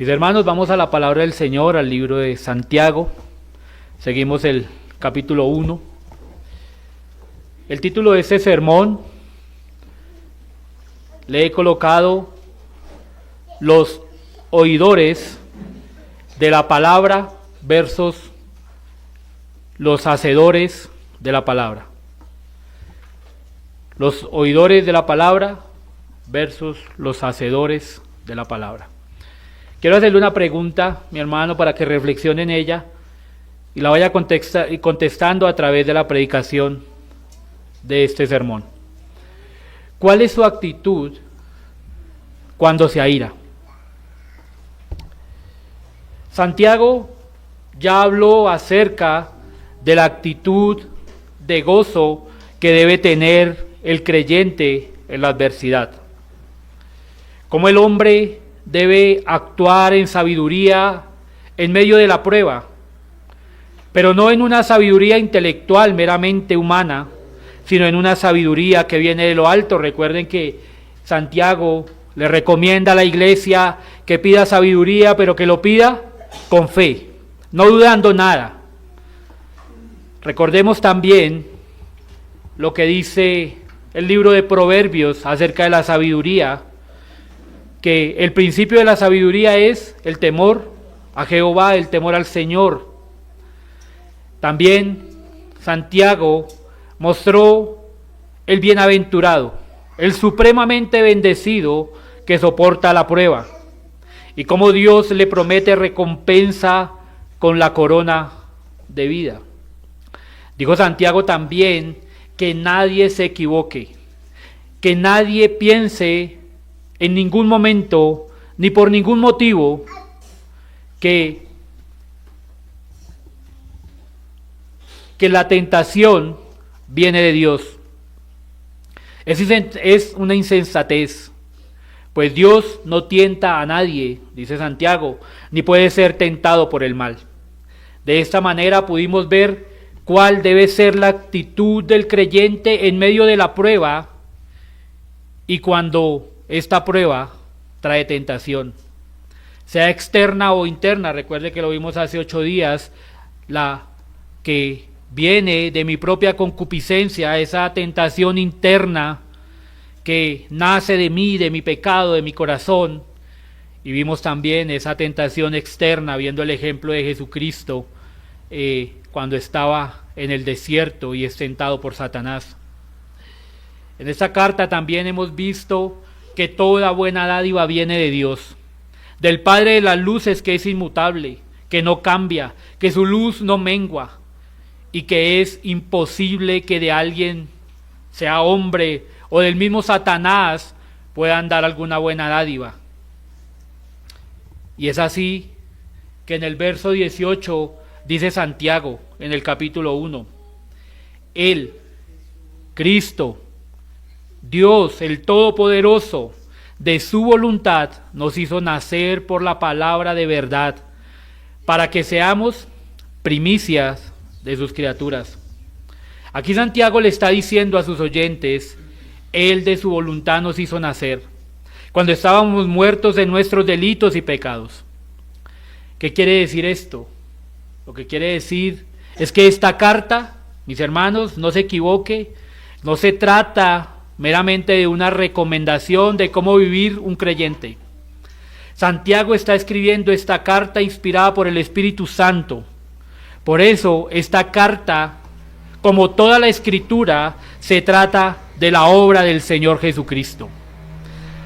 Mis hermanos, vamos a la palabra del Señor, al libro de Santiago. Seguimos el capítulo 1. El título de este sermón le he colocado los oidores de la palabra versus los hacedores de la palabra. Los oidores de la palabra versus los hacedores de la palabra. Quiero hacerle una pregunta, mi hermano, para que reflexione en ella y la vaya contestando a través de la predicación de este sermón. ¿Cuál es su actitud cuando se aira? Santiago ya habló acerca de la actitud de gozo que debe tener el creyente en la adversidad. Cómo el hombre debe actuar en sabiduría en medio de la prueba, pero no en una sabiduría intelectual meramente humana, sino en una sabiduría que viene de lo alto. Recuerden que Santiago le recomienda a la iglesia que pida sabiduría, pero que lo pida con fe, no dudando nada. Recordemos también lo que dice el libro de Proverbios acerca de la sabiduría, que el principio de la sabiduría es el temor a Jehová, el temor al Señor. También Santiago mostró el bienaventurado, el supremamente bendecido que soporta la prueba, y cómo Dios le promete recompensa con la corona de vida. Dijo Santiago también que nadie se equivoque, que nadie piense en ningún momento, ni por ningún motivo, que la tentación viene de Dios. Es una insensatez, pues Dios no tienta a nadie, dice Santiago, ni puede ser tentado por el mal. De esta manera pudimos ver cuál debe ser la actitud del creyente en medio de la prueba y cuando esta prueba trae tentación, sea externa o interna. Recuerde que lo vimos hace 8 días, la que viene de mi propia concupiscencia, esa tentación interna que nace de mí, de mi pecado, de mi corazón. Y vimos también esa tentación externa, viendo el ejemplo de Jesucristo cuando estaba en el desierto y es tentado por Satanás. En esta carta también hemos visto que toda buena dádiva viene de Dios, del Padre de las luces, que es inmutable, que no cambia, que su luz no mengua, y que es imposible que de alguien, sea hombre o del mismo Satanás, puedan dar alguna buena dádiva. Y es así que en el verso 18 dice Santiago, en el capítulo 1, Él, Cristo, Dios, el Todopoderoso, de su voluntad nos hizo nacer por la palabra de verdad, para que seamos primicias de sus criaturas. Aquí Santiago le está diciendo a sus oyentes, Él de su voluntad nos hizo nacer, cuando estábamos muertos en nuestros delitos y pecados. ¿Qué quiere decir esto? Lo que quiere decir es que esta carta, mis hermanos, no se equivoque, no se trata meramente de una recomendación de cómo vivir un creyente. Santiago está escribiendo esta carta inspirada por el Espíritu Santo. Por eso esta carta, como toda la Escritura, se trata de la obra del Señor Jesucristo.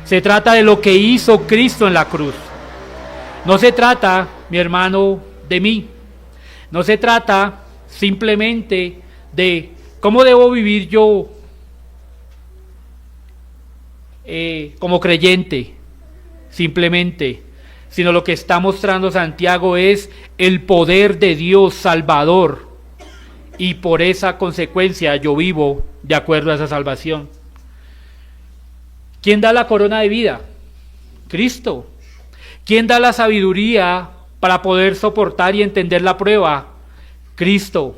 Se trata de lo que hizo Cristo en la cruz. No se trata, mi hermano, de mí. No se trata simplemente de cómo debo vivir yo como creyente, simplemente, sino lo que está mostrando Santiago es el poder de Dios salvador, y por esa consecuencia yo vivo de acuerdo a esa salvación. ¿Quién da la corona de vida? Cristo. ¿Quién da la sabiduría para poder soportar y entender la prueba? Cristo.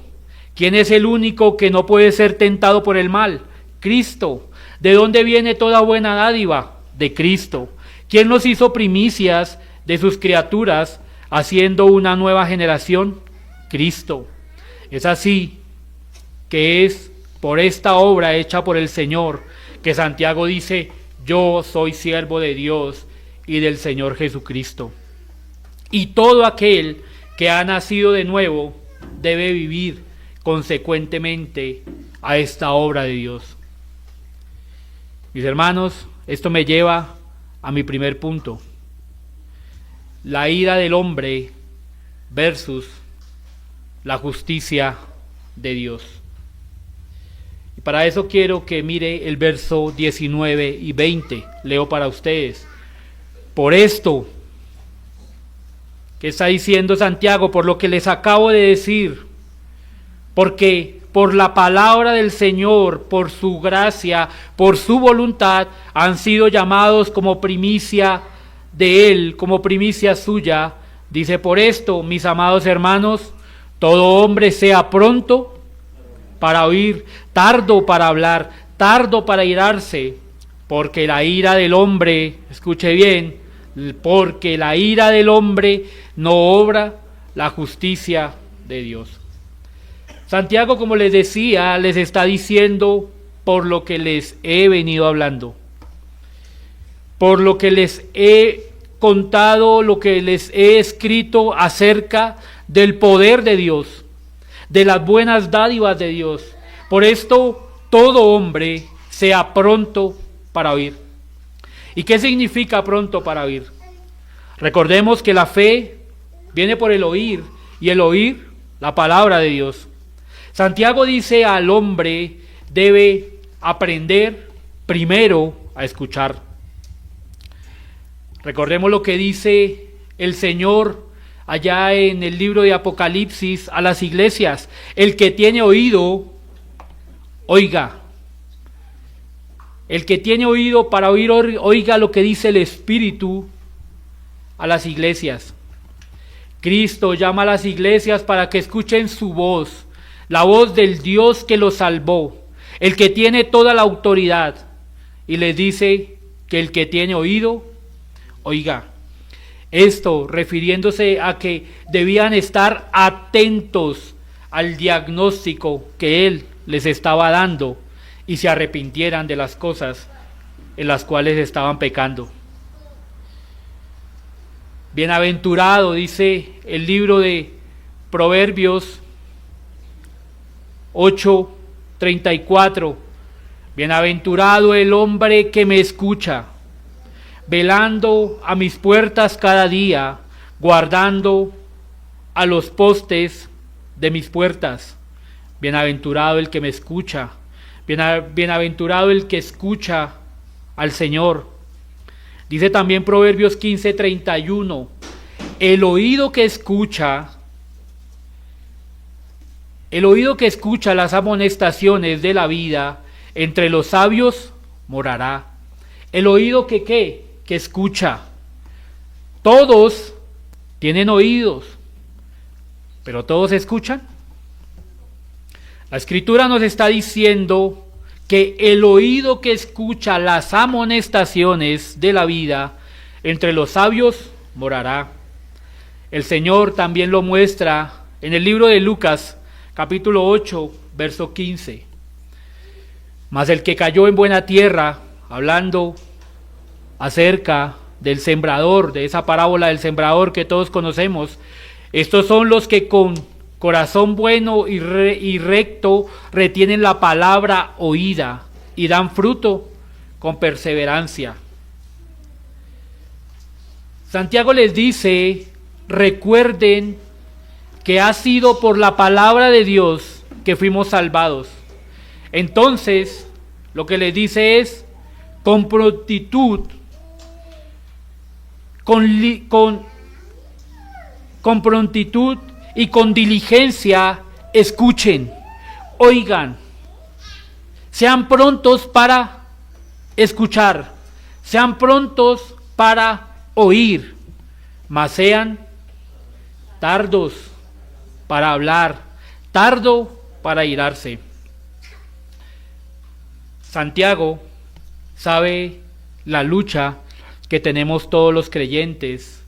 ¿Quién es el único que no puede ser tentado por el mal? Cristo. ¿De dónde viene toda buena dádiva? De Cristo. ¿Quién nos hizo primicias de sus criaturas, haciendo una nueva generación, Cristo. Es así que es por esta obra hecha por el Señor que Santiago dice: yo soy siervo de Dios y del Señor Jesucristo. Y todo aquel que ha nacido de nuevo debe vivir consecuentemente a esta obra de Dios. Mis hermanos, esto me lleva a mi primer punto: la ira del hombre versus la justicia de Dios. Y para eso quiero que mire el verso 19 y 20. Leo para ustedes. Por esto, ¿qué está diciendo Santiago? Por lo que les acabo de decir, porque por la palabra del Señor, por su gracia, por su voluntad, han sido llamados como primicia de Él, como primicia suya. Dice: por esto, mis amados hermanos, todo hombre sea pronto para oír, tardo para hablar, tardo para irarse, porque la ira del hombre, escuche bien, porque la ira del hombre no obra la justicia de Dios. Santiago, como les decía, les está diciendo por lo que les he venido hablando, por lo que les he contado, lo que les he escrito acerca del poder de Dios, de las buenas dádivas de Dios. Por esto, todo hombre sea pronto para oír. ¿Y qué significa pronto para oír? Recordemos que la fe viene por el oír, y el oír la palabra de Dios. Santiago dice: al hombre debe aprender primero a escuchar. Recordemos lo que dice el Señor allá en el libro de Apocalipsis a las iglesias: el que tiene oído, oiga. El que tiene oído para oír, oiga lo que dice el Espíritu a las iglesias. Cristo llama a las iglesias para que escuchen su voz, la voz del Dios que los salvó, el que tiene toda la autoridad, y les dice que el que tiene oído, oiga. Esto refiriéndose a que debían estar atentos al diagnóstico que Él les estaba dando y se arrepintieran de las cosas en las cuales estaban pecando. Bienaventurado, dice el libro de Proverbios 8:34, bienaventurado el hombre que me escucha, velando a mis puertas cada día, guardando a los postes de mis puertas. Bienaventurado el que me escucha, bienaventurado el que escucha al Señor. Dice también Proverbios 15:31, el oído que escucha las amonestaciones de la vida, entre los sabios morará. El oído que escucha. Todos tienen oídos, pero ¿todos escuchan? La Escritura nos está diciendo que el oído que escucha las amonestaciones de la vida, entre los sabios morará. El Señor también lo muestra en el libro de Lucas, capítulo 8, verso 15. Mas el que cayó en buena tierra, hablando acerca del sembrador, de esa parábola del sembrador que todos conocemos, estos son los que con corazón bueno y recto retienen la palabra oída y dan fruto con perseverancia. Santiago les dice: recuerden que ha sido por la palabra de Dios que fuimos salvados. Entonces, lo que les dice es: con prontitud, con prontitud y con diligencia, escuchen, oigan, sean prontos para escuchar, sean prontos para oír, mas sean tardos para hablar, tardo para irarse. Santiago sabe la lucha que tenemos todos los creyentes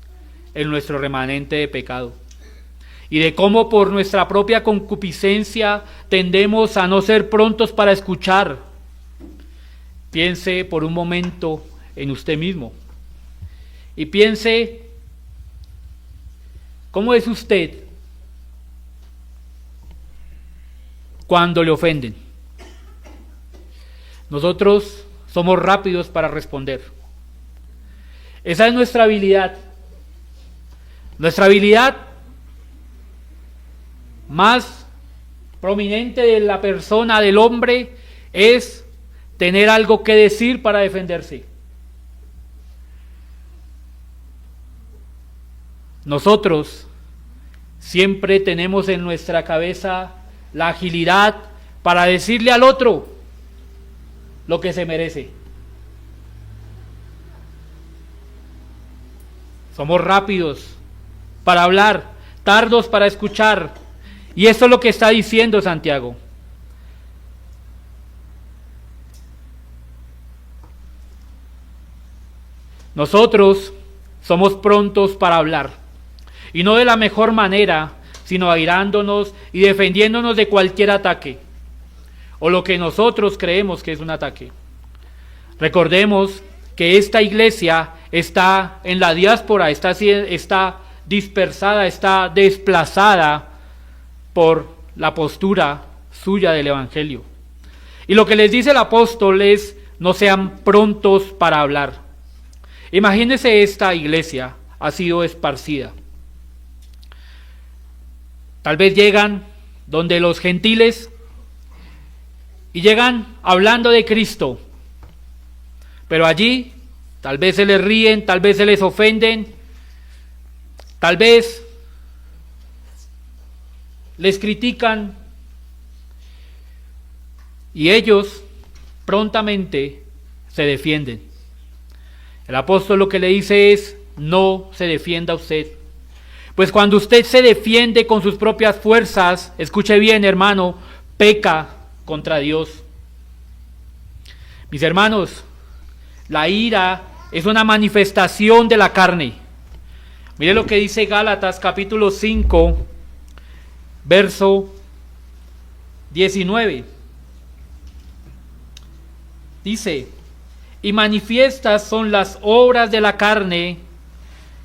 en nuestro remanente de pecado. Y de cómo por nuestra propia concupiscencia tendemos a no ser prontos para escuchar. Piense por un momento en usted mismo. Y piense, ¿cómo es usted cuando le ofenden? Nosotros somos rápidos para responder. Esa es nuestra habilidad. Nuestra habilidad más prominente de la persona, del hombre, es tener algo que decir para defenderse. Nosotros siempre tenemos en nuestra cabeza la agilidad para decirle al otro lo que se merece. Somos rápidos para hablar, tardos para escuchar. Y eso es lo que está diciendo Santiago. Nosotros somos prontos para hablar, y no de la mejor manera, sino airándonos y defendiéndonos de cualquier ataque, o lo que nosotros creemos que es un ataque. Recordemos que esta iglesia está en la diáspora, está dispersada, está desplazada por la postura suya del Evangelio. Y lo que les dice el apóstol es: no sean prontos para hablar. Imagínense, esta iglesia ha sido esparcida. Tal vez llegan donde los gentiles y llegan hablando de Cristo, pero allí tal vez se les ríen, tal vez se les ofenden, tal vez les critican, y ellos prontamente se defienden. El apóstol lo que le dice es: no se defienda usted. Pues cuando usted se defiende con sus propias fuerzas, escuche bien, hermano, peca contra Dios. Mis hermanos, la ira es una manifestación de la carne. Mire lo que dice Gálatas capítulo 5, verso 19. Dice: y manifiestas son las obras de la carne,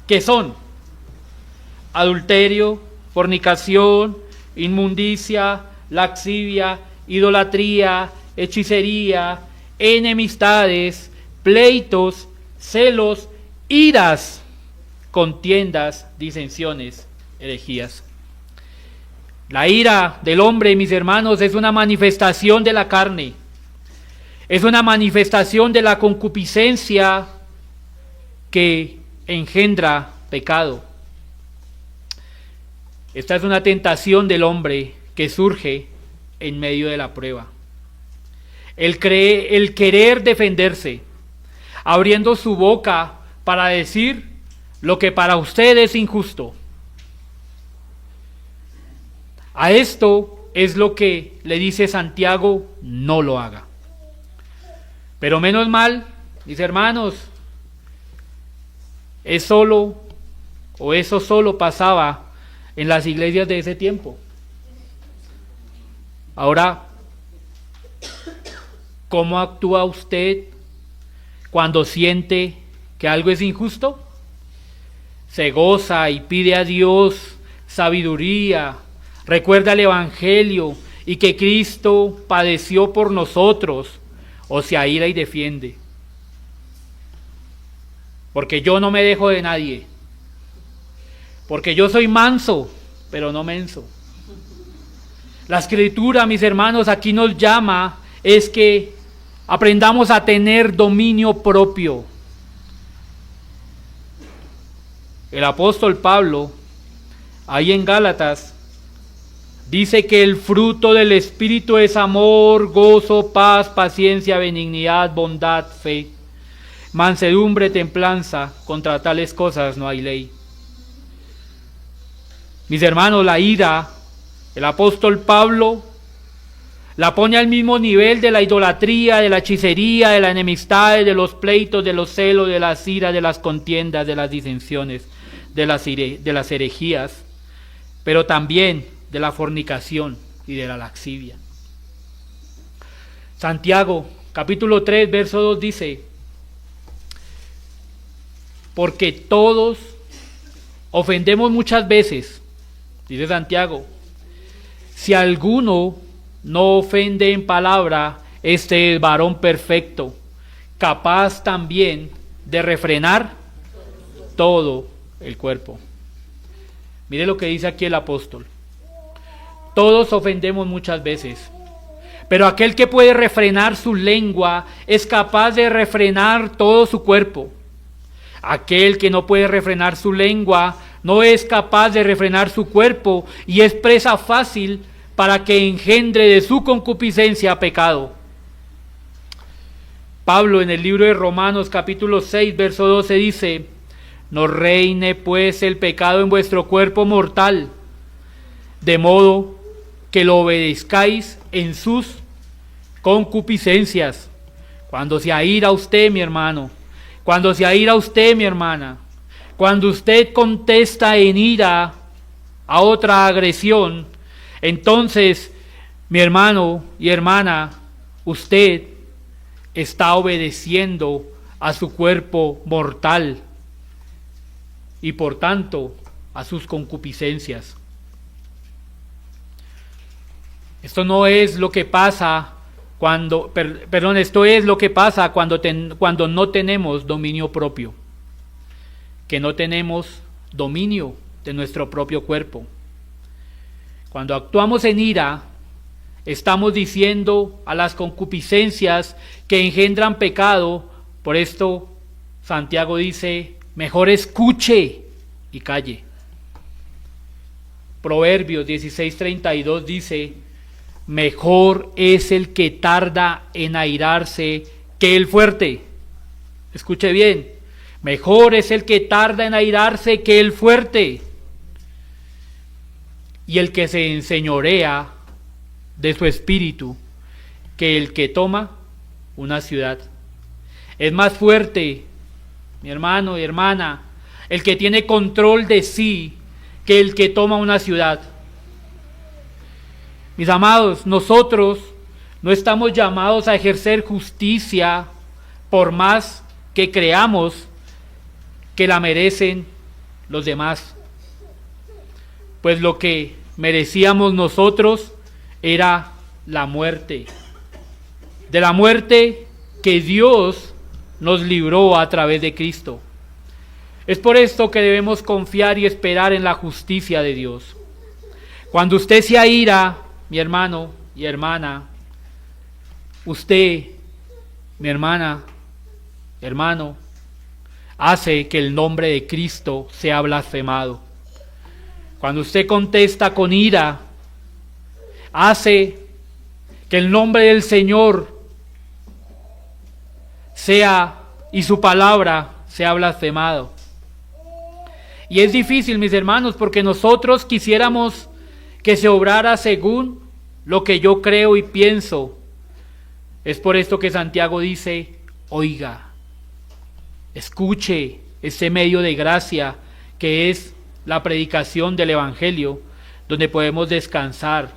que son adulterio, fornicación, inmundicia, lascivia, idolatría, hechicería, enemistades, pleitos, celos, iras, contiendas, disensiones, herejías. La ira del hombre, mis hermanos, es una manifestación de la carne. Es una manifestación de la concupiscencia que engendra pecado. Esta es una tentación del hombre que surge en medio de la prueba. El querer defenderse, abriendo su boca para decir lo que para usted es injusto. A esto es lo que le dice Santiago: no lo haga. Pero menos mal, mis hermanos, eso solo pasaba en las iglesias de ese tiempo. Ahora, ¿cómo actúa usted cuando siente que algo es injusto? Se goza y pide a Dios sabiduría, recuerda el Evangelio y que Cristo padeció por nosotros, o se aira y defiende. Porque yo no me dejo de nadie. Porque yo soy manso, pero no menso. La Escritura, mis hermanos, aquí nos llama es que aprendamos a tener dominio propio. El apóstol Pablo, ahí en Gálatas, dice que el fruto del Espíritu es amor, gozo, paz, paciencia, benignidad, bondad, fe, mansedumbre, templanza. Contra tales cosas no hay ley. Mis hermanos, la ira, el apóstol Pablo la pone al mismo nivel de la idolatría, de la hechicería, de la enemistad, de los pleitos, de los celos, de las iras, de las contiendas, de las disensiones, de las herejías, pero también de la fornicación y de la lascivia. Santiago, capítulo 3, verso 2 dice: porque todos ofendemos muchas veces, dice Santiago. Si alguno no ofende en palabra, este es varón perfecto, capaz también de refrenar todo el cuerpo. Mire lo que dice aquí el apóstol. Todos ofendemos muchas veces, pero aquel que puede refrenar su lengua es capaz de refrenar todo su cuerpo. Aquel que no puede refrenar su lengua no es capaz de refrenar su cuerpo y es presa fácil para que engendre de su concupiscencia pecado. Pablo en el libro de Romanos capítulo 6 verso 12 dice: no reine pues el pecado en vuestro cuerpo mortal, de modo que lo obedezcáis en sus concupiscencias. Cuando se aira usted, mi hermano, cuando se aira usted, mi hermana, cuando usted contesta en ira a otra agresión, entonces, mi hermano y hermana, usted está obedeciendo a su cuerpo mortal y por tanto a sus concupiscencias. Esto no es lo que pasa esto es lo que pasa cuando no tenemos dominio propio, que no tenemos dominio de nuestro propio cuerpo. Cuando actuamos en ira, estamos diciendo a las concupiscencias que engendran pecado. Por esto Santiago dice: mejor escuche y calle. Proverbios 16:32 dice: mejor es el que tarda en airarse que el fuerte. Escuche bien, mejor es el que tarda en airarse que el fuerte, y el que se enseñorea de su espíritu que el que toma una ciudad. Es más fuerte, mi hermano y hermana, el que tiene control de sí que el que toma una ciudad. Mis amados, nosotros no estamos llamados a ejercer justicia por más que creamos que la merecen los demás. Pues lo que merecíamos nosotros era la muerte. De la muerte que Dios nos libró a través de Cristo. Es por esto que debemos confiar y esperar en la justicia de Dios. Cuando usted se aira, mi hermano y hermana, usted, mi hermana, hermano, hace que el nombre de Cristo sea blasfemado. Cuando usted contesta con ira, hace que el nombre del Señor sea y su palabra sea blasfemado. Y es difícil, mis hermanos, porque nosotros quisiéramos que se obrara según lo que yo creo y pienso. Es por esto que Santiago dice: oiga, escuche este medio de gracia que es la predicación del Evangelio, donde podemos descansar.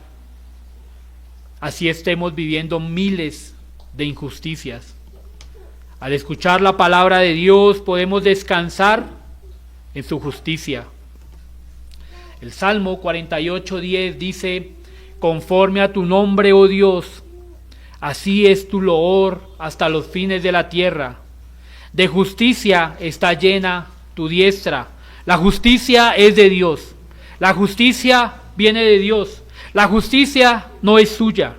Así estemos viviendo miles de injusticias. Al escuchar la palabra de Dios podemos descansar en su justicia. El Salmo 48:10 dice: conforme a tu nombre, oh Dios, así es tu loor hasta los fines de la tierra. De justicia está llena tu diestra. La justicia es de Dios. La justicia viene de Dios. La justicia no es suya.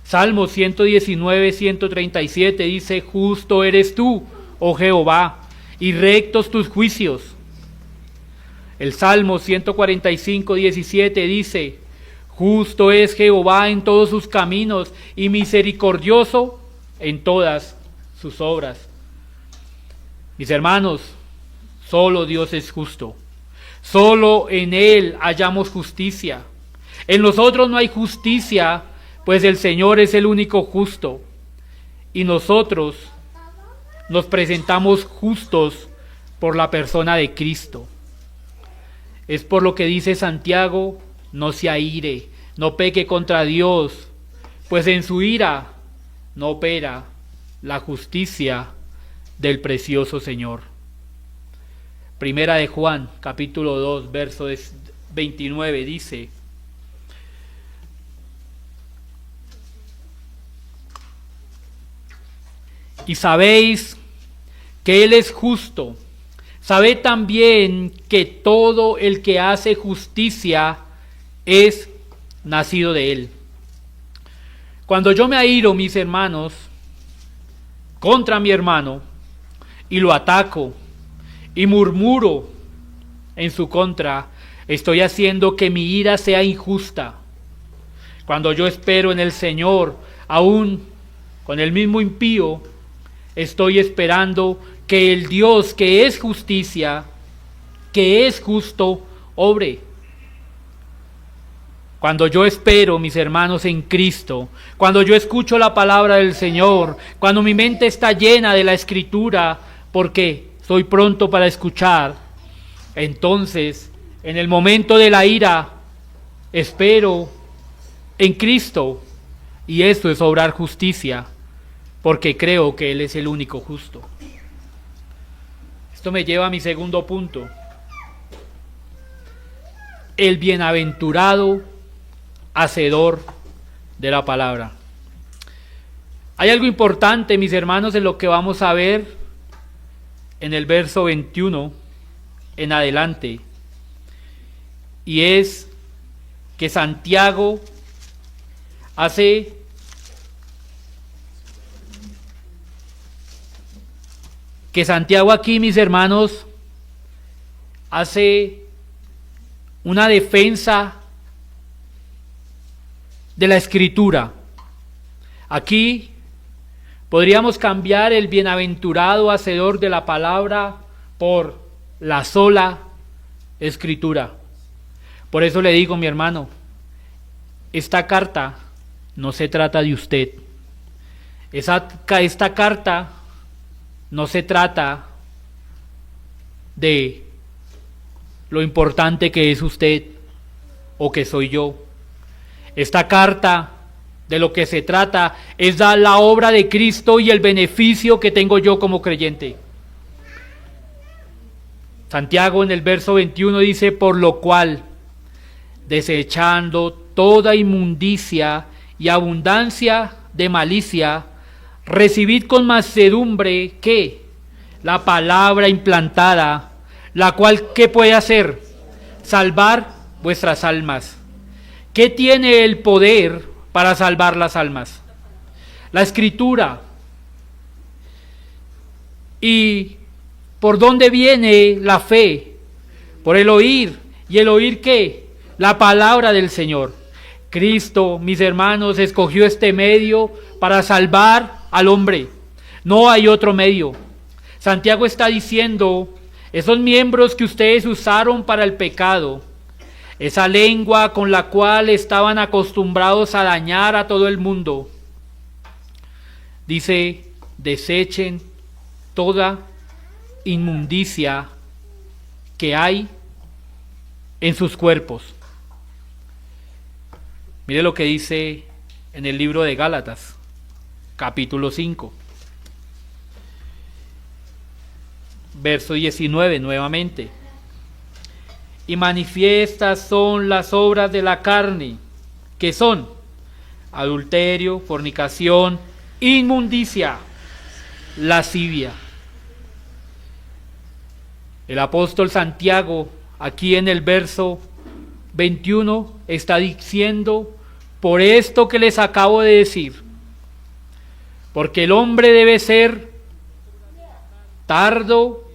Salmo 119:137 dice: justo eres tú, oh Jehová, y rectos tus juicios. El Salmo 145:17 dice: justo es Jehová en todos sus caminos y misericordioso en todas sus obras. Mis hermanos, solo Dios es justo. Solo en Él hallamos justicia. En nosotros no hay justicia, pues el Señor es el único justo. Y nosotros nos presentamos justos por la persona de Cristo. Es por lo que dice Santiago: no se aire, no peque contra Dios, pues en su ira no opera la justicia del precioso Señor. Primera de Juan, capítulo 2, verso 29 dice: y sabéis que Él es justo. Sabed también que todo el que hace justicia es nacido de Él. Cuando yo me airo, mis hermanos, contra mi hermano, y lo ataco, y murmuro en su contra, estoy haciendo que mi ira sea injusta. Cuando yo espero en el Señor, aún con el mismo impío, estoy esperando que el Dios que es justicia, que es justo, obre. Cuando yo espero, mis hermanos, en Cristo, cuando yo escucho la palabra del Señor, cuando mi mente está llena de la Escritura, porque soy pronto para escuchar, entonces, en el momento de la ira, espero en Cristo, y eso es obrar justicia, porque creo que Él es el único justo. Esto me lleva a mi segundo punto. El bienaventurado hacedor de la palabra. Hay algo importante, mis hermanos, en lo que vamos a ver en el verso 21 en adelante, y es que Santiago aquí, mis hermanos, hace una defensa de la Escritura. Aquí podríamos cambiar el bienaventurado hacedor de la palabra por la sola Escritura. Por eso le digo, mi hermano, esta carta no se trata de usted. Esta carta no se trata de lo importante que es usted o que soy yo. Esta carta, de lo que se trata, es dar la obra de Cristo y el beneficio que tengo yo como creyente. Santiago en el verso 21 dice: por lo cual, desechando toda inmundicia y abundancia de malicia, recibid con mansedumbre, ¿qué? La palabra implantada, la cual, ¿qué puede hacer? Salvar vuestras almas. ¿Qué tiene el poder para salvar las almas? La Escritura. ¿Y por dónde viene la fe? Por el oír. ¿Y el oír qué? La palabra del Señor. Cristo, mis hermanos, escogió este medio para salvar al hombre. No hay otro medio. Santiago está diciendo: esos miembros que ustedes usaron para el pecado, esa lengua con la cual estaban acostumbrados a dañar a todo el mundo, dice: desechen toda inmundicia que hay en sus cuerpos. Mire lo que dice en el libro de Gálatas, capítulo 5, verso 19 nuevamente. Y manifiestas son las obras de la carne, que son adulterio, fornicación, inmundicia, lascivia. El apóstol Santiago, aquí en el verso 21, está diciendo: por esto que les acabo de decir, porque el hombre debe ser tardo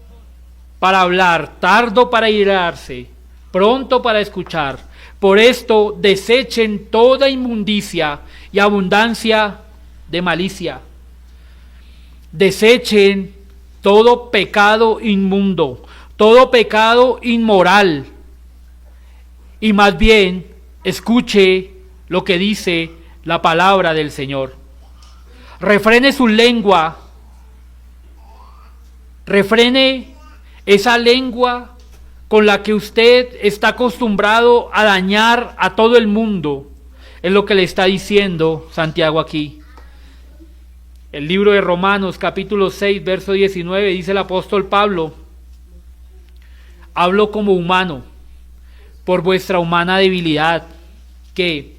para hablar, tardo para irarse, pronto para escuchar. Por esto desechen toda inmundicia y abundancia de malicia. Desechen todo pecado inmundo, todo pecado inmoral. Y más bien, escuche lo que dice la palabra del Señor. Refrene su lengua, refrene esa lengua con la que usted está acostumbrado a dañar a todo el mundo, es lo que le está diciendo Santiago aquí. El libro de Romanos, capítulo 6, verso 19, dice el apóstol Pablo: hablo como humano, por vuestra humana debilidad, que,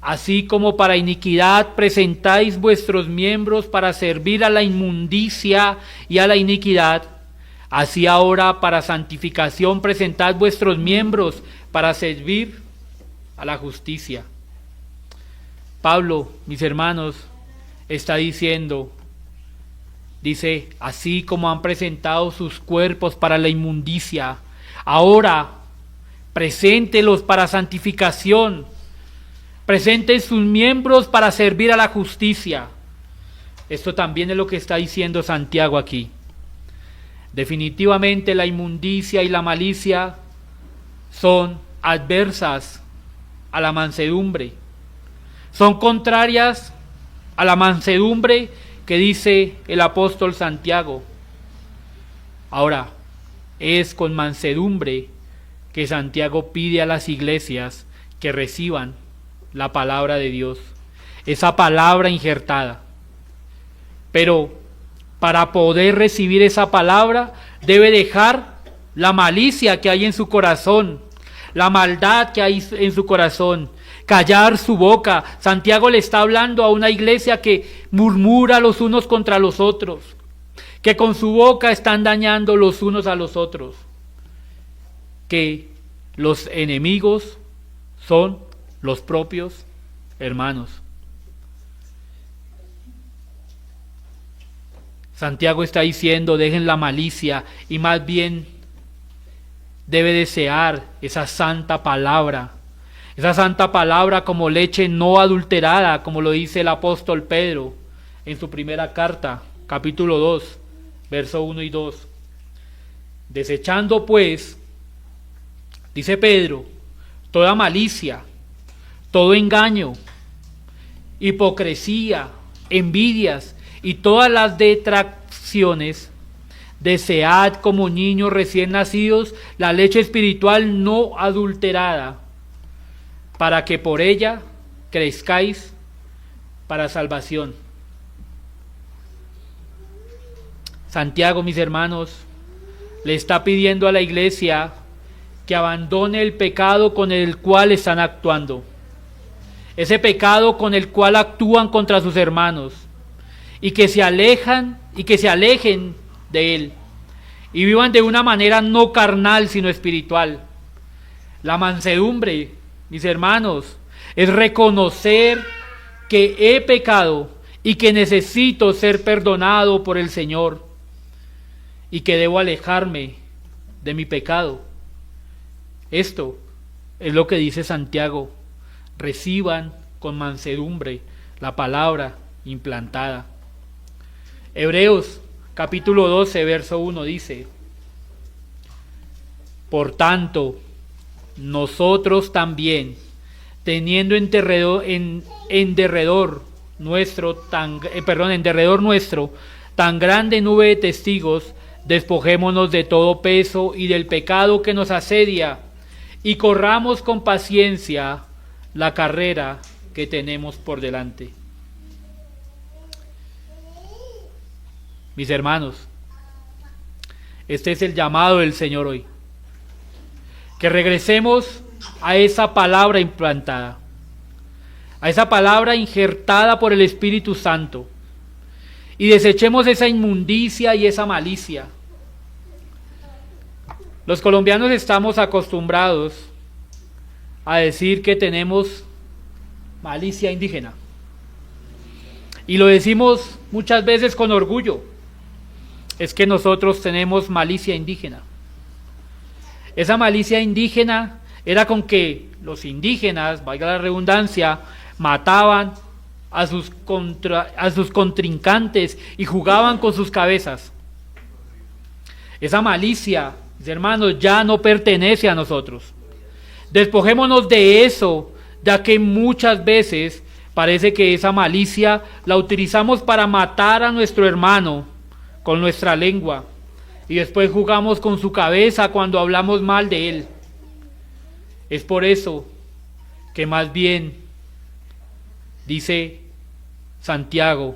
así como para iniquidad presentáis vuestros miembros para servir a la inmundicia y a la iniquidad, así ahora para santificación presentad vuestros miembros para servir a la justicia. Pablo, mis hermanos, está diciendo, dice, así como han presentado sus cuerpos para la inmundicia, ahora preséntelos para santificación, presenten sus miembros para servir a la justicia. Esto también es lo que está diciendo Santiago aquí. Definitivamente la inmundicia y la malicia son adversas a la mansedumbre, son contrarias a la mansedumbre que dice el apóstol Santiago. Ahora, es con mansedumbre que Santiago pide a las iglesias que reciban la palabra de Dios, esa palabra injertada. Pero para poder recibir esa palabra, debe dejar la malicia que hay en su corazón, la maldad que hay en su corazón, callar su boca. Santiago le está hablando a una iglesia que murmura los unos contra los otros, que con su boca están dañando los unos a los otros, que los enemigos son los propios hermanos. Santiago está diciendo, dejen la malicia y más bien debe desear esa santa palabra como leche no adulterada, como lo dice el apóstol Pedro en su primera carta, capítulo 2, verso 1 y 2. Desechando pues, dice Pedro, toda malicia, todo engaño, hipocresía, envidias y todas las detracciones, desead como niños recién nacidos la leche espiritual no adulterada, para que por ella crezcáis para salvación. Santiago, mis hermanos, le está pidiendo a la iglesia que abandone el pecado con el cual están actuando, ese pecado con el cual actúan contra sus hermanos, y que se alejen de él y vivan de una manera no carnal sino espiritual. La mansedumbre, mis hermanos, es reconocer que he pecado y que necesito ser perdonado por el Señor y que debo alejarme de mi pecado. Esto es lo que dice Santiago: reciban con mansedumbre la palabra implantada. Hebreos capítulo 12, verso 1 dice: por tanto, nosotros también, teniendo en derredor nuestro tan grande nube de testigos, despojémonos de todo peso y del pecado que nos asedia, y corramos con paciencia la carrera que tenemos por delante. Mis hermanos, este es el llamado del Señor hoy. Que regresemos a esa palabra implantada, a esa palabra injertada por el Espíritu Santo, y desechemos esa inmundicia y esa malicia. Los colombianos estamos acostumbrados a decir que tenemos malicia indígena, y lo decimos muchas veces con orgullo. Es que nosotros tenemos malicia indígena. Esa malicia indígena era con que los indígenas, valga la redundancia, mataban a sus contrincantes y jugaban con sus cabezas. Esa malicia, mis hermanos, ya no pertenece a nosotros. Despojémonos de eso, ya que muchas veces parece que esa malicia la utilizamos para matar a nuestro hermano con nuestra lengua, y después jugamos con su cabeza cuando hablamos mal de Él. Es por eso que más bien, dice Santiago,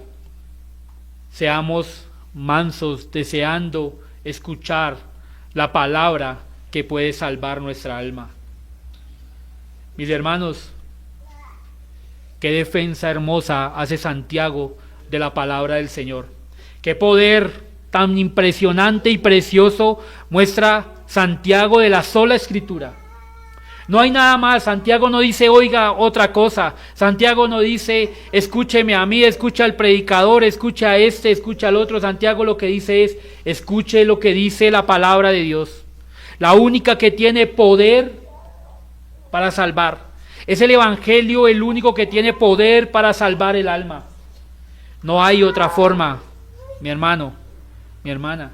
seamos mansos, deseando escuchar la palabra que puede salvar nuestra alma. Mis hermanos, qué defensa hermosa hace Santiago de la palabra del Señor. Qué poder tan impresionante y precioso muestra Santiago de la sola Escritura. No hay nada más. Santiago no dice oiga otra cosa. Santiago no dice escúcheme a mí, escucha al predicador, escucha a este, escucha al otro. Santiago lo que dice es escuche lo que dice la palabra de Dios. La única que tiene poder para salvar. Es el Evangelio el único que tiene poder para salvar el alma. No hay otra forma, mi hermano, mi hermana.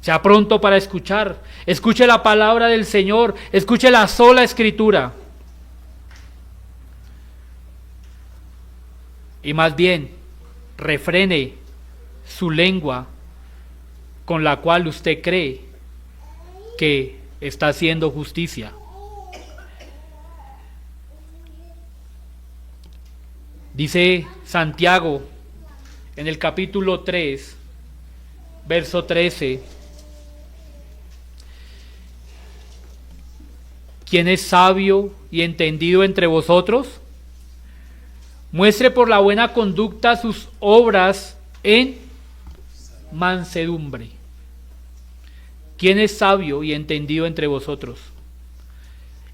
Sea pronto para escuchar. Escuche la palabra del Señor. Escuche la sola Escritura. Y más bien, refrene su lengua con la cual usted cree que está haciendo justicia. Dice Santiago en el capítulo 3, verso 13. ¿Quién es sabio y entendido entre vosotros? Muestre por la buena conducta sus obras en mansedumbre. ¿Quién es sabio y entendido entre vosotros?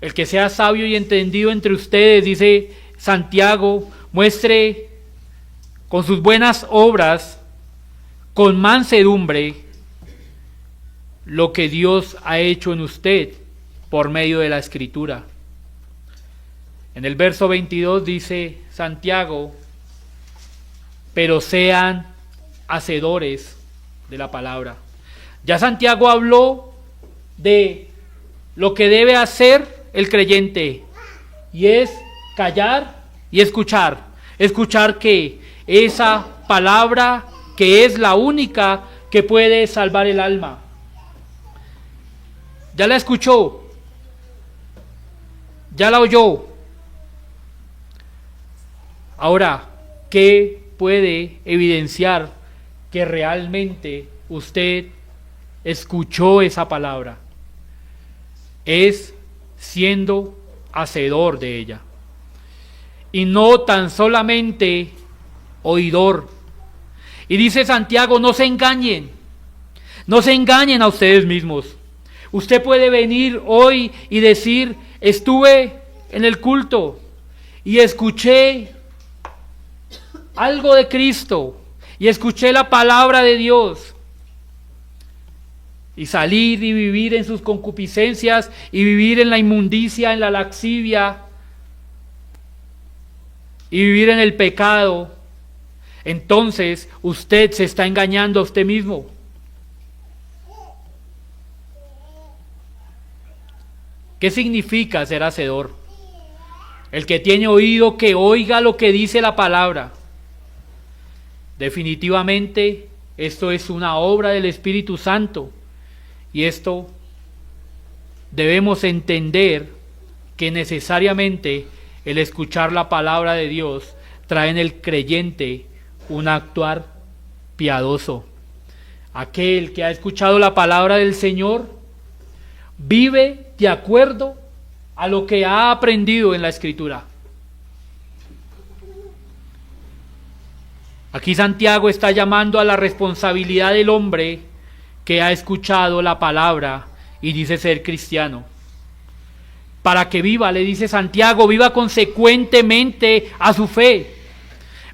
El que sea sabio y entendido entre ustedes, dice Santiago, muestre con sus buenas obras, con mansedumbre, lo que Dios ha hecho en usted por medio de la Escritura. En el verso 22 dice Santiago, pero sean hacedores de la palabra. Ya Santiago habló de lo que debe hacer el creyente, y es callar y escuchar. Escuchar que esa palabra que es la única que puede salvar el alma. Ya la escuchó, ya la oyó. Ahora, ¿qué puede evidenciar que realmente usted escuchó esa palabra? Es siendo hacedor de ella. Y no tan solamente oidor. Y dice Santiago, no se engañen. No se engañen a ustedes mismos. Usted puede venir hoy y decir, estuve en el culto y escuché algo de Cristo y escuché la palabra de Dios, y salir y vivir en sus concupiscencias y vivir en la inmundicia, en la laxivia y vivir en el pecado. Entonces usted se está engañando a usted mismo. ¿Qué significa ser hacedor? El que tiene oído, que oiga lo que dice la palabra. Definitivamente esto es una obra del Espíritu Santo, y esto debemos entender que necesariamente el escuchar la palabra de Dios trae en el creyente un actuar piadoso. Aquel que ha escuchado la palabra del Señor vive de acuerdo a lo que ha aprendido en la Escritura. Aquí Santiago está llamando a la responsabilidad del hombre que ha escuchado la palabra y dice ser cristiano. Para que viva, le dice Santiago, viva consecuentemente a su fe.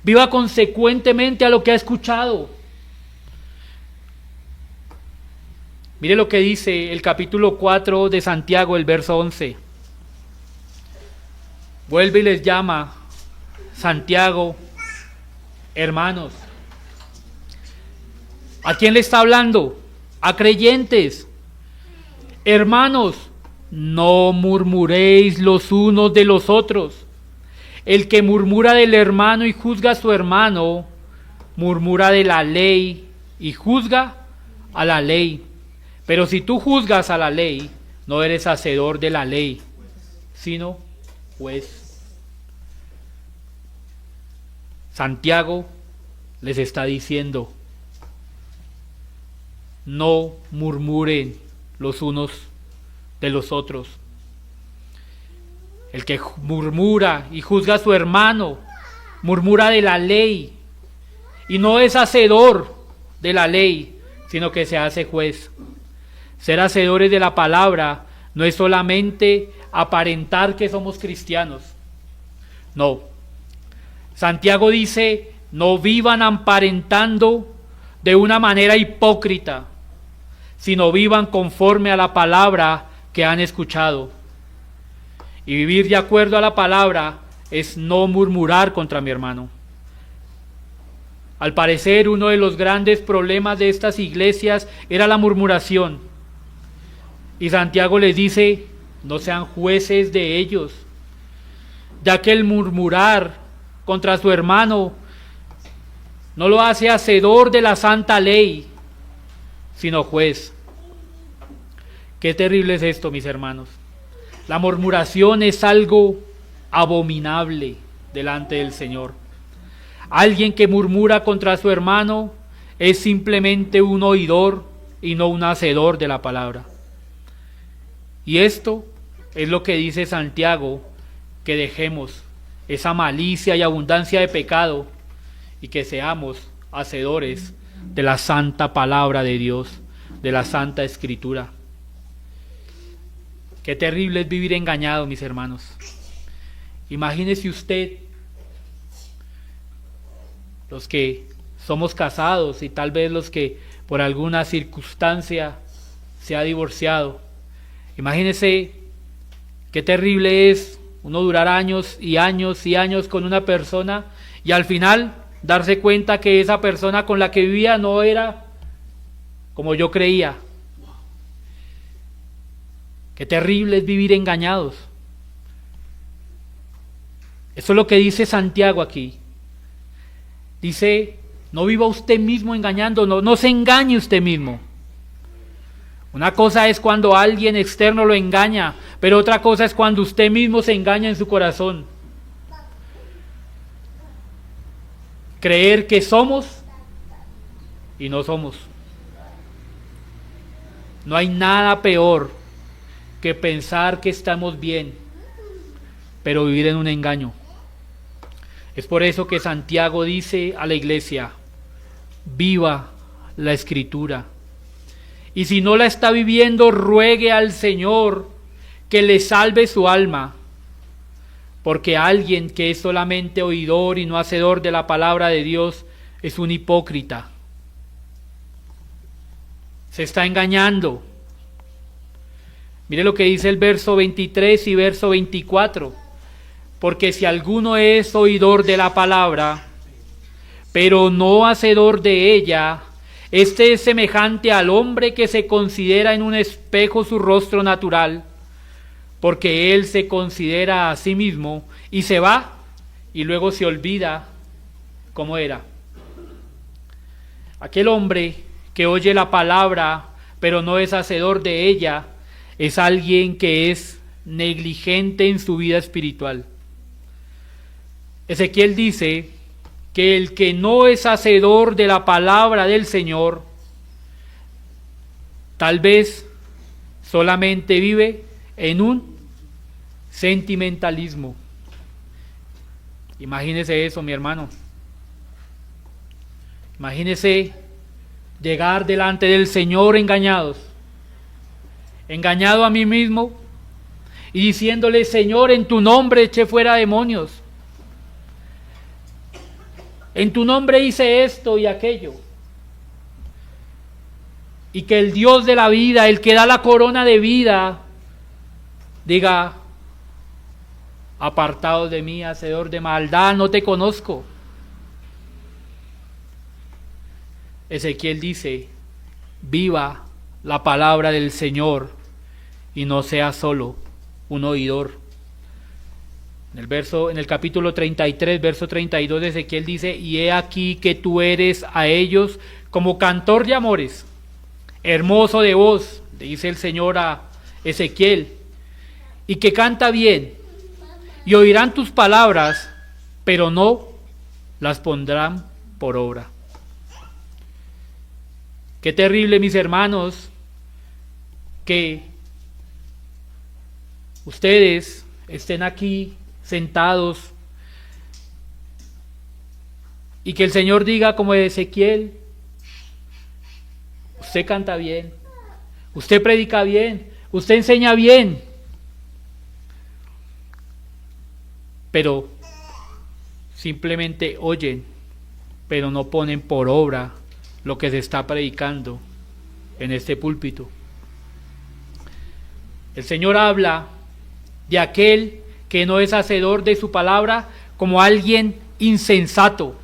Viva consecuentemente a lo que ha escuchado. Mire lo que dice el capítulo 4 de Santiago, el verso 11. Vuelve y les llama Santiago, hermanos. ¿A quién le está hablando? A creyentes. Hermanos, no murmuréis los unos de los otros. El que murmura del hermano y juzga a su hermano, murmura de la ley y juzga a la ley. Pero si tú juzgas a la ley, no eres hacedor de la ley, sino juez. Santiago les está diciendo: no murmuren los unos de los otros. El que murmura y juzga a su hermano, murmura de la ley, y no es hacedor de la ley, sino que se hace juez. Ser hacedores de la palabra no es solamente aparentar que somos cristianos. No. Santiago dice: no vivan aparentando de una manera hipócrita, sino vivan conforme a la palabra que han escuchado. Y vivir de acuerdo a la palabra es no murmurar contra mi hermano. Al parecer, uno de los grandes problemas de estas iglesias era la murmuración. Y Santiago les dice: no sean jueces de ellos, ya que el murmurar contra su hermano no lo hace hacedor de la santa ley, sino juez. Qué terrible es esto, mis hermanos. La murmuración es algo abominable delante del Señor. Alguien que murmura contra su hermano es simplemente un oidor y no un hacedor de la palabra. Y esto es lo que dice Santiago, que dejemos esa malicia y abundancia de pecado y que seamos hacedores de la santa palabra de Dios, de la santa escritura. Qué terrible es vivir engañado, mis hermanos. Imagínese usted, los que somos casados y tal vez los que por alguna circunstancia se ha divorciado. Imagínese qué terrible es uno durar años y años y años con una persona y al final darse cuenta que esa persona con la que vivía no era como yo creía. Qué terrible es vivir engañados. Eso es lo que dice Santiago aquí. Dice: no viva usted mismo engañando, no se engañe usted mismo. Una cosa es cuando alguien externo lo engaña, pero otra cosa es cuando usted mismo se engaña en su corazón. Creer que somos y no somos. No hay nada peor que pensar que estamos bien, pero vivir en un engaño. Es por eso que Santiago dice a la iglesia: viva la escritura. Y si no la está viviendo, ruegue al Señor que le salve su alma. Porque alguien que es solamente oidor y no hacedor de la palabra de Dios es un hipócrita. Se está engañando. Mire lo que dice el verso 23 y verso 24. Porque si alguno es oidor de la palabra, pero no hacedor de ella, este es semejante al hombre que se considera en un espejo su rostro natural, porque él se considera a sí mismo y se va y luego se olvida cómo era. Aquel hombre que oye la palabra pero no es hacedor de ella es alguien que es negligente en su vida espiritual. Ezequiel dice que el que no es hacedor de la palabra del Señor, tal vez solamente vive en un sentimentalismo. Imagínese eso, mi hermano. Imagínese llegar delante del Señor engañado a mí mismo y diciéndole: Señor, en tu nombre eché fuera demonios. En tu nombre hice esto y aquello. Y que el Dios de la vida, el que da la corona de vida, diga: apartado de mí, hacedor de maldad, no te conozco. Ezequiel dice: viva la palabra del Señor y no sea solo un oidor. En el capítulo 33, verso 32 de Ezequiel dice: y he aquí que tú eres a ellos como cantor de amores, hermoso de voz, dice el Señor a Ezequiel, y que canta bien, y oirán tus palabras, pero no las pondrán por obra. Qué terrible, mis hermanos, que ustedes estén aquí sentados y que el Señor diga como Ezequiel: usted canta bien, usted predica bien, usted enseña bien, pero simplemente oyen, pero no ponen por obra lo que se está predicando en este púlpito. El Señor habla de aquel que no es hacedor de su palabra como alguien insensato.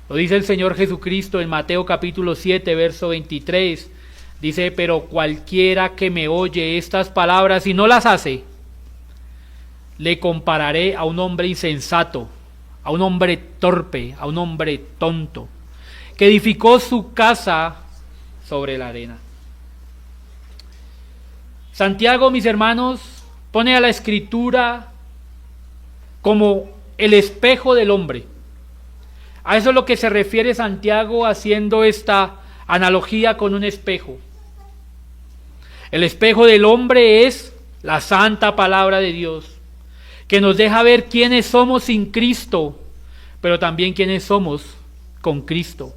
Lo dice el Señor Jesucristo en Mateo capítulo 7, verso 23. Dice: pero cualquiera que me oye estas palabras y no las hace, le compararé a un hombre insensato, a un hombre torpe, a un hombre tonto, que edificó su casa sobre la arena. Santiago, mis hermanos, pone a la Escritura como el espejo del hombre. A eso es lo que se refiere Santiago haciendo esta analogía con un espejo. El espejo del hombre es la santa palabra de Dios, que nos deja ver quiénes somos sin Cristo, pero también quiénes somos con Cristo.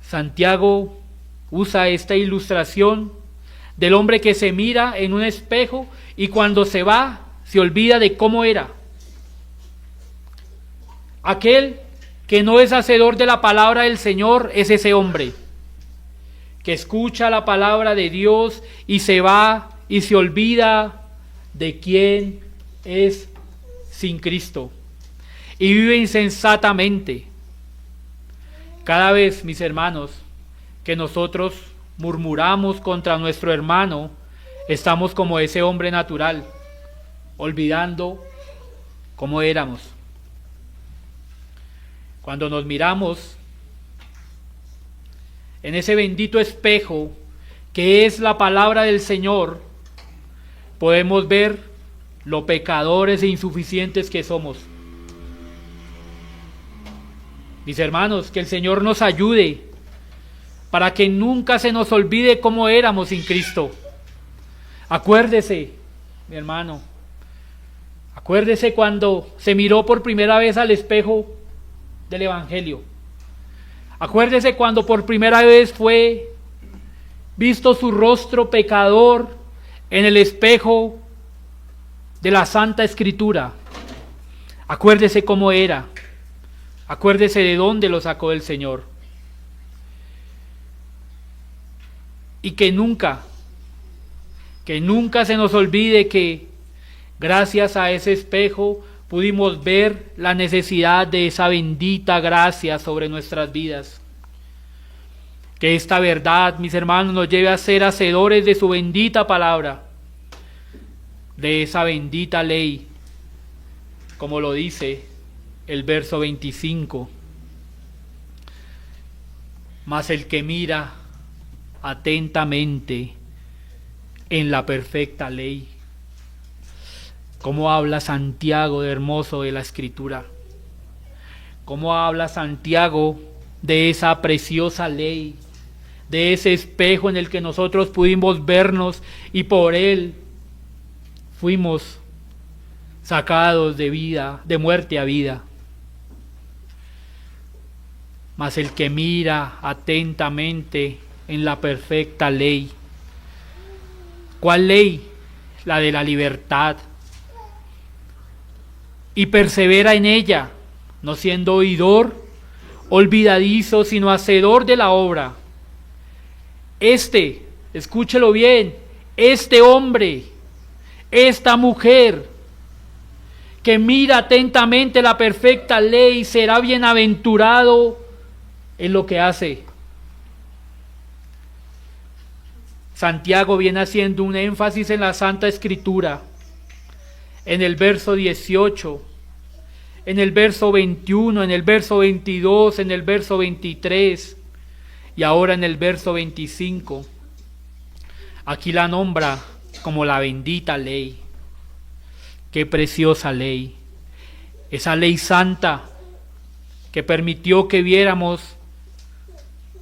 Santiago usa esta ilustración del hombre que se mira en un espejo y cuando se va se olvida de cómo era. Aquel que no es hacedor de la palabra del Señor es ese hombre que escucha la palabra de Dios y se va y se olvida de quién es sin Cristo y vive insensatamente. Cada vez, mis hermanos, que nosotros murmuramos contra nuestro hermano, estamos como ese hombre natural, olvidando cómo éramos. Cuando nos miramos en ese bendito espejo que es la palabra del Señor, podemos ver lo pecadores e insuficientes que somos. Mis hermanos, que el Señor nos ayude para que nunca se nos olvide cómo éramos sin Cristo. Acuérdese, mi hermano, acuérdese cuando se miró por primera vez al espejo del Evangelio. Acuérdese cuando por primera vez fue visto su rostro pecador en el espejo de la Santa Escritura. Acuérdese cómo era. Acuérdese de dónde lo sacó el Señor. Y que nunca se nos olvide que gracias a ese espejo pudimos ver la necesidad de esa bendita gracia sobre nuestras vidas. Que esta verdad, mis hermanos, nos lleve a ser hacedores de su bendita palabra, de esa bendita ley, como lo dice el verso 25. Mas el que mira atentamente en la perfecta ley. ¿Cómo habla Santiago de hermoso de la Escritura? ¿Cómo habla Santiago de esa preciosa ley, de ese espejo en el que nosotros pudimos vernos y por él fuimos sacados de vida, de muerte a vida? Mas el que mira atentamente en la perfecta ley. ¿Cuál ley? La de la libertad. Y persevera en ella, no siendo oidor, olvidadizo, sino hacedor de la obra. Escúchelo bien, este hombre, esta mujer, que mira atentamente la perfecta ley, será bienaventurado en lo que hace. Santiago viene haciendo un énfasis en la Santa Escritura, en el verso 18, en el verso 21, en el verso 22, en el verso 23 y ahora en el verso 25. Aquí la nombra como la bendita ley. Qué preciosa ley. Esa ley santa que permitió que viéramos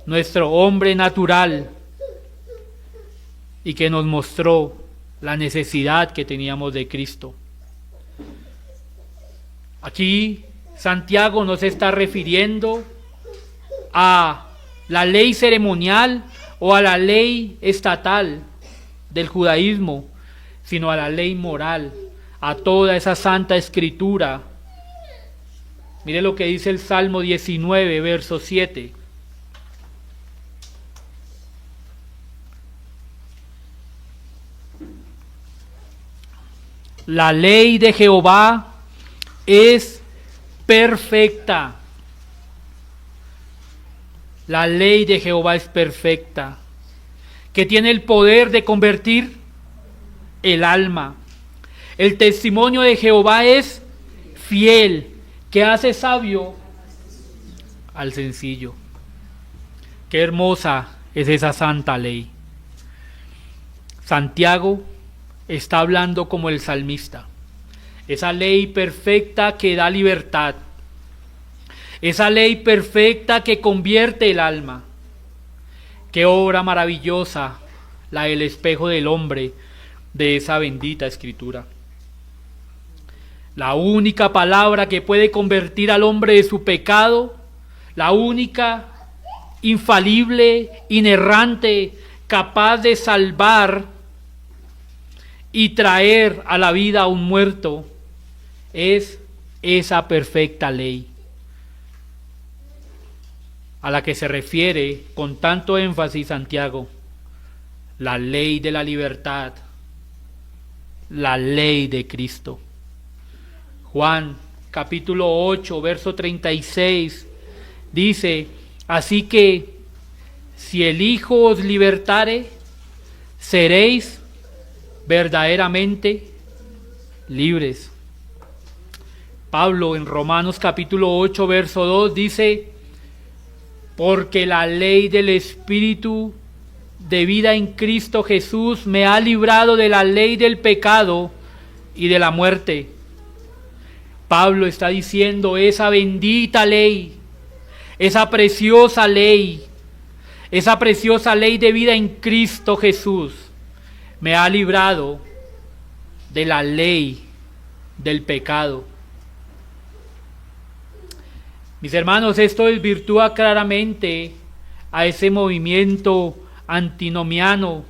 nuestro hombre natural y que nos mostró la necesidad que teníamos de Cristo. Aquí Santiago nos está refiriendo a la ley ceremonial o a la ley estatal del judaísmo, sino a la ley moral, a toda esa santa escritura. Mire lo que dice el Salmo 19, verso 7. La ley de Jehová es perfecta. La ley de Jehová es perfecta, que tiene el poder de convertir el alma. El testimonio de Jehová es fiel, que hace sabio al sencillo. Qué hermosa es esa santa ley. Santiago está hablando como el salmista. Esa ley perfecta que da libertad. Esa ley perfecta que convierte el alma. Qué obra maravillosa la del espejo del hombre de esa bendita escritura. La única palabra que puede convertir al hombre de su pecado, la única infalible, inerrante, capaz de salvar y traer a la vida a un muerto, es esa perfecta ley a la que se refiere con tanto énfasis Santiago, la ley de la libertad, la ley de Cristo. Juan capítulo 8, verso 36 dice: así que si el Hijo os libertare, seréis verdaderamente libres. Pablo en Romanos capítulo 8, verso 2 dice: porque la ley del Espíritu de vida en Cristo Jesús me ha librado de la ley del pecado y de la muerte. Pablo está diciendo, esa bendita ley, esa preciosa ley de vida en Cristo Jesús, me ha librado de la ley del pecado. Mis hermanos, esto desvirtúa claramente a ese movimiento antinomiano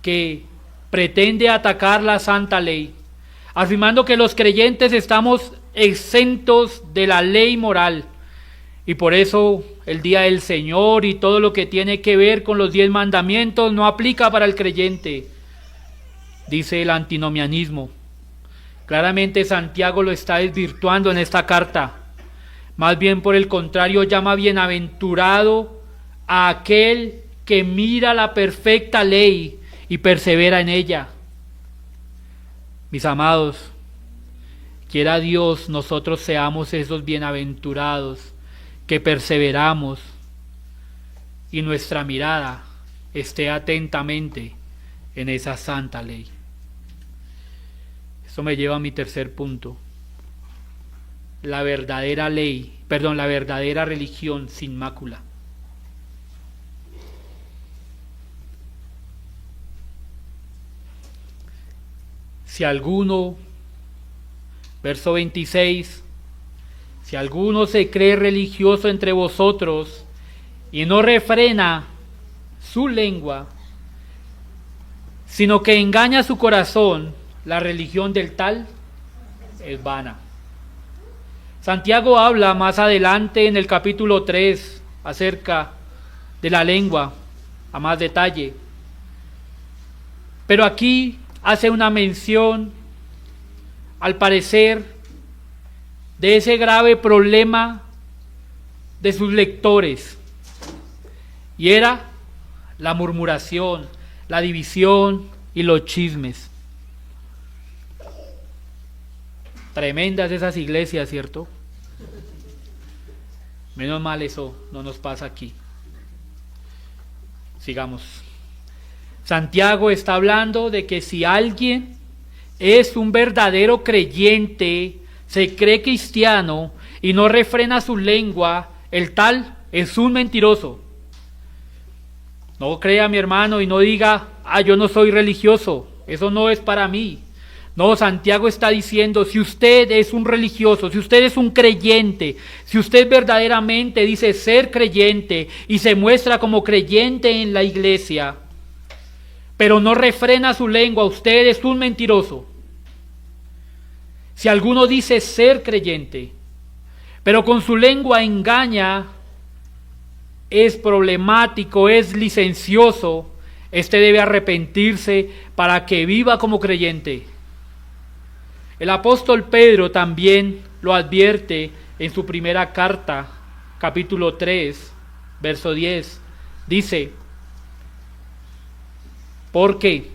que pretende atacar la santa ley, afirmando que los creyentes estamos exentos de la ley moral y por eso el día del Señor y todo lo que tiene que ver con los 10 mandamientos no aplica para el creyente, dice el antinomianismo. Claramente Santiago lo está desvirtuando en esta carta. Más bien por el contrario llama bienaventurado a aquel que mira la perfecta ley y persevera en ella. Mis amados, quiera Dios nosotros seamos esos bienaventurados que perseveramos y nuestra mirada esté atentamente en esa santa ley. Esto me lleva a mi tercer punto. La verdadera religión sin mácula. Si alguno, verso 26, si alguno se cree religioso entre vosotros y no refrena su lengua, sino que engaña su corazón, la religión del tal es vana. Santiago habla más adelante en el capítulo 3 acerca de la lengua a más detalle. Pero aquí hace una mención, al parecer, de ese grave problema de sus lectores. Y era la murmuración, la división y los chismes. Tremendas esas iglesias, ¿cierto? Menos mal eso no nos pasa aquí. Sigamos. Santiago está hablando de que si alguien es un verdadero creyente, se cree cristiano y no refrena su lengua, el tal es un mentiroso. No crea, mi hermano, y no diga, yo no soy religioso, eso no es para mí. No, Santiago está diciendo, si usted es un religioso, si usted es un creyente, si usted verdaderamente dice ser creyente y se muestra como creyente en la iglesia, pero no refrena su lengua, usted es un mentiroso. Si alguno dice ser creyente, pero con su lengua engaña, es problemático, es licencioso, este debe arrepentirse para que viva como creyente. El apóstol Pedro también lo advierte en su primera carta, capítulo 3, verso 10. Dice, porque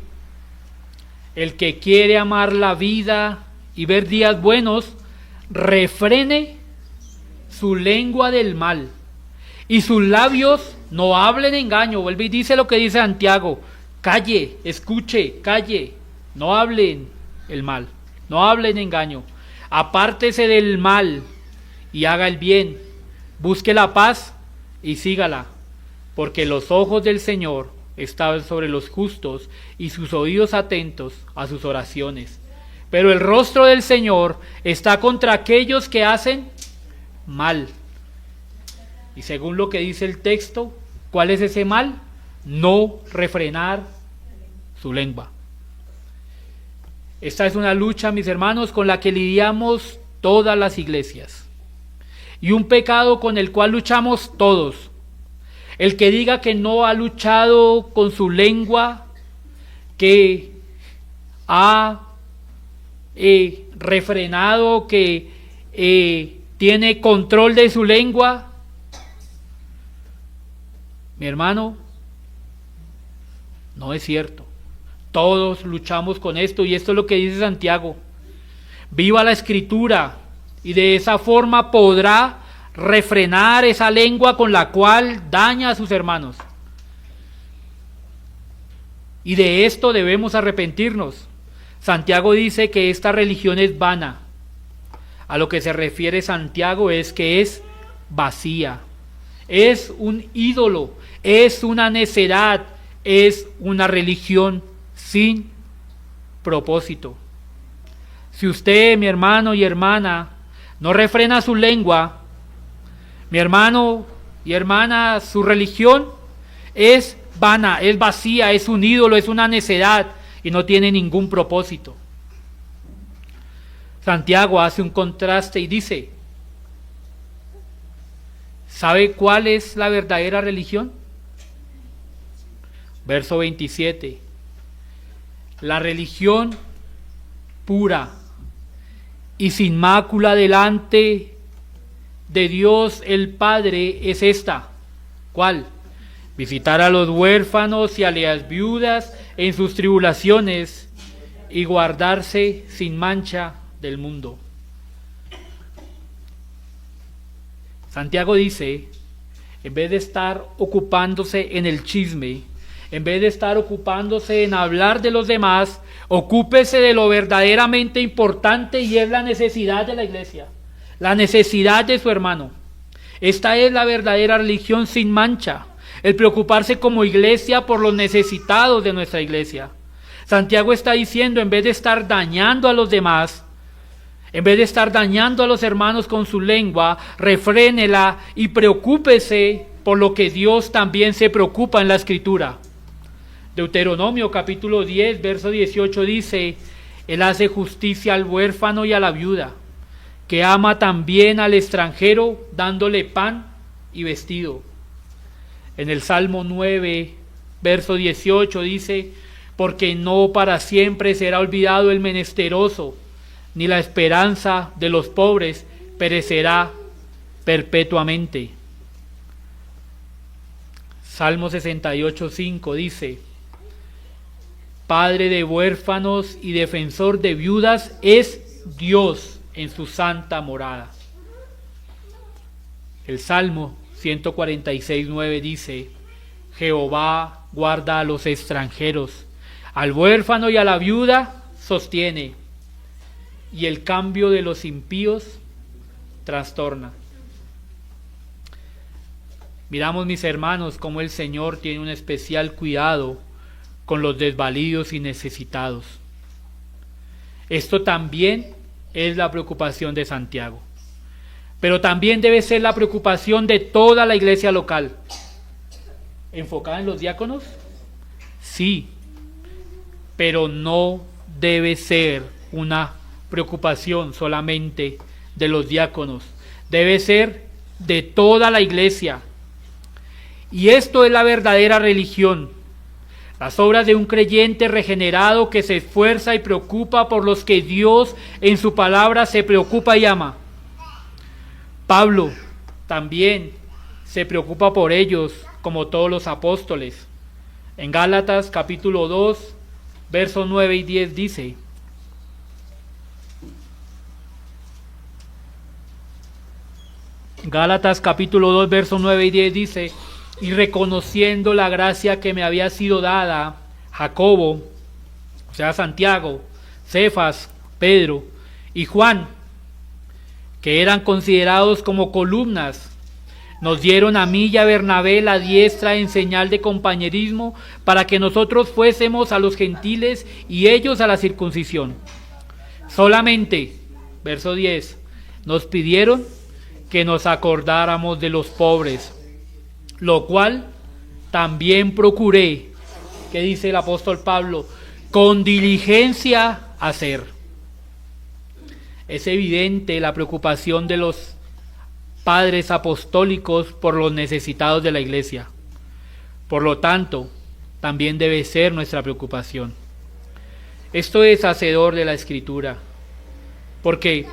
el que quiere amar la vida y ver días buenos, refrene su lengua del mal y sus labios no hablen engaño. Vuelve y dice lo que dice Santiago, calle, escuche, calle, no hablen el mal, no hablen engaño, apártese del mal y haga el bien, busque la paz y sígala, porque los ojos del Señor están sobre los justos y sus oídos atentos a sus oraciones. Pero el rostro del Señor está contra aquellos que hacen mal. Y según lo que dice el texto, ¿cuál es ese mal? No refrenar su lengua. Esta es una lucha, mis hermanos, con la que lidiamos todas las iglesias. Y un pecado con el cual luchamos todos. El que diga que no ha luchado con su lengua, que ha refrenado, que tiene control de su lengua, mi hermano, no es cierto. Todos luchamos con esto y esto es lo que dice Santiago. Viva la Escritura y de esa forma podrá refrenar esa lengua con la cual daña a sus hermanos. Y de esto debemos arrepentirnos. Santiago dice que esta religión es vana. A lo que se refiere Santiago es que es vacía. Es un ídolo, es una necedad, es una religión sin propósito. Si usted, mi hermano y hermana, no refrena su lengua, mi hermano y hermana, su religión es vana, es vacía, es un ídolo, es una necedad y no tiene ningún propósito. Santiago hace un contraste y dice, ¿sabe cuál es la verdadera religión? Verso 27. La religión pura y sin mácula delante de Dios el Padre es esta. ¿Cuál? Visitar a los huérfanos y a las viudas en sus tribulaciones y guardarse sin mancha del mundo. Santiago dice, en vez de estar ocupándose en el chisme, en vez de estar ocupándose en hablar de los demás, ocúpese de lo verdaderamente importante y es la necesidad de la iglesia, la necesidad de su hermano. Esta es la verdadera religión sin mancha, el preocuparse como iglesia por los necesitados de nuestra iglesia. Santiago está diciendo, en vez de estar dañando a los demás, en vez de estar dañando a los hermanos con su lengua, refrénela y preocúpese por lo que Dios también se preocupa en la Escritura. Deuteronomio capítulo 10, verso 18 dice, Él hace justicia al huérfano y a la viuda, que ama también al extranjero, dándole pan y vestido. En el Salmo 9, verso 18 dice, porque no para siempre será olvidado el menesteroso, ni la esperanza de los pobres perecerá perpetuamente. Salmo 68, 5 dice, Padre de huérfanos y defensor de viudas es Dios, en su santa morada. El Salmo 146:9 dice: Jehová guarda a los extranjeros, al huérfano y a la viuda sostiene, y el cambio de los impíos trastorna. Miramos, mis hermanos, cómo el Señor tiene un especial cuidado con los desvalidos y necesitados. Esto también es la preocupación de Santiago, pero también debe ser la preocupación de toda la iglesia local. ¿Enfocada en los diáconos? Sí, pero no debe ser una preocupación solamente de los diáconos, debe ser de toda la iglesia. Y esto es la verdadera religión, las obras de un creyente regenerado que se esfuerza y preocupa por los que Dios en su palabra se preocupa y ama. Pablo también se preocupa por ellos, como todos los apóstoles. En Gálatas capítulo 2, versos 9 y 10 dice: Gálatas capítulo 2, versos 9 y 10 dice: y reconociendo la gracia que me había sido dada, Jacobo, o sea Santiago, Cefas, Pedro y Juan, que eran considerados como columnas, nos dieron a mí y a Bernabé la diestra en señal de compañerismo, para que nosotros fuésemos a los gentiles y ellos a la circuncisión. Solamente, verso 10, nos pidieron que nos acordáramos de los pobres, lo cual también procuré, que dice el apóstol Pablo, con diligencia hacer. Es evidente la preocupación de los padres apostólicos por los necesitados de la iglesia. Por lo tanto, también debe ser nuestra preocupación. Esto es hacedor de la Escritura, porque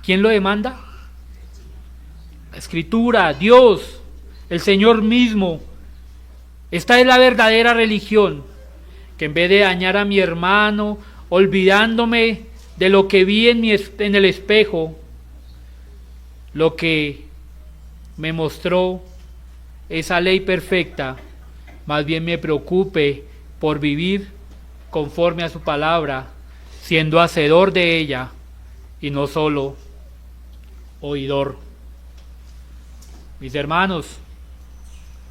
¿quién lo demanda? La Escritura, Dios, el Señor mismo. Esta es la verdadera religión, que en vez de dañar a mi hermano, olvidándome de lo que vi en el espejo, lo que me mostró esa ley perfecta, más bien me preocupe por vivir conforme a su palabra, siendo hacedor de ella y no solo oidor. Mis hermanos,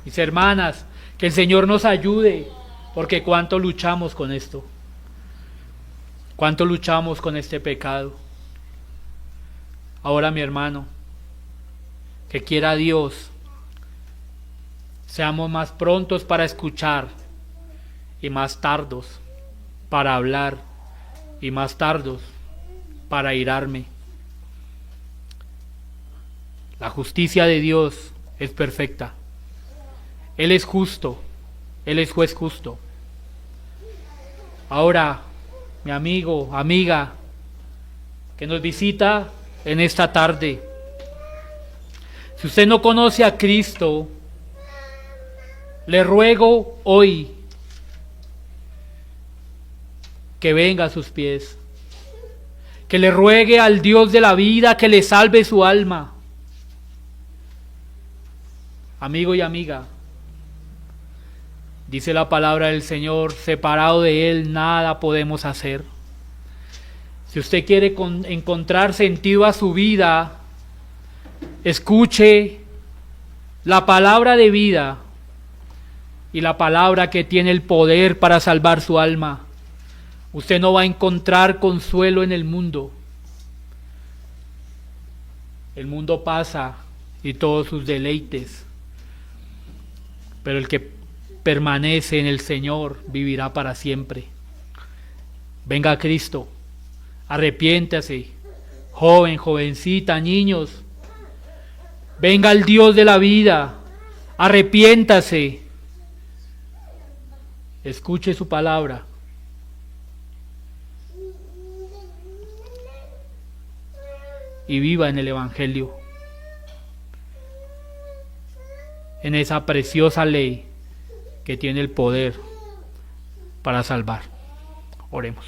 mis hermanas, que el Señor nos ayude, porque cuánto luchamos con esto, cuánto luchamos con este pecado. Ahora, mi hermano, que quiera Dios, seamos más prontos para escuchar y más tardos para hablar y más tardos para airarme. La justicia de Dios es perfecta. Él es justo, Él es juez justo. Ahora, mi amigo, amiga, que nos visita en esta tarde, si usted no conoce a Cristo, le ruego hoy que venga a sus pies, que le ruegue al Dios de la vida que le salve su alma. Amigo y amiga, dice la palabra del Señor, separado de Él nada podemos hacer. Si usted quiere encontrar sentido a su vida, escuche la palabra de vida y la palabra que tiene el poder para salvar su alma. Usted no va a encontrar consuelo en el mundo. El mundo pasa y todos sus deleites, pero el que permanece en el Señor vivirá para siempre. Venga a Cristo, arrepiéntase, joven, jovencita, niños. Venga al Dios de la vida, arrepiéntase, escuche su palabra. Y viva en el Evangelio, en esa preciosa ley que tiene el poder para salvar. Oremos.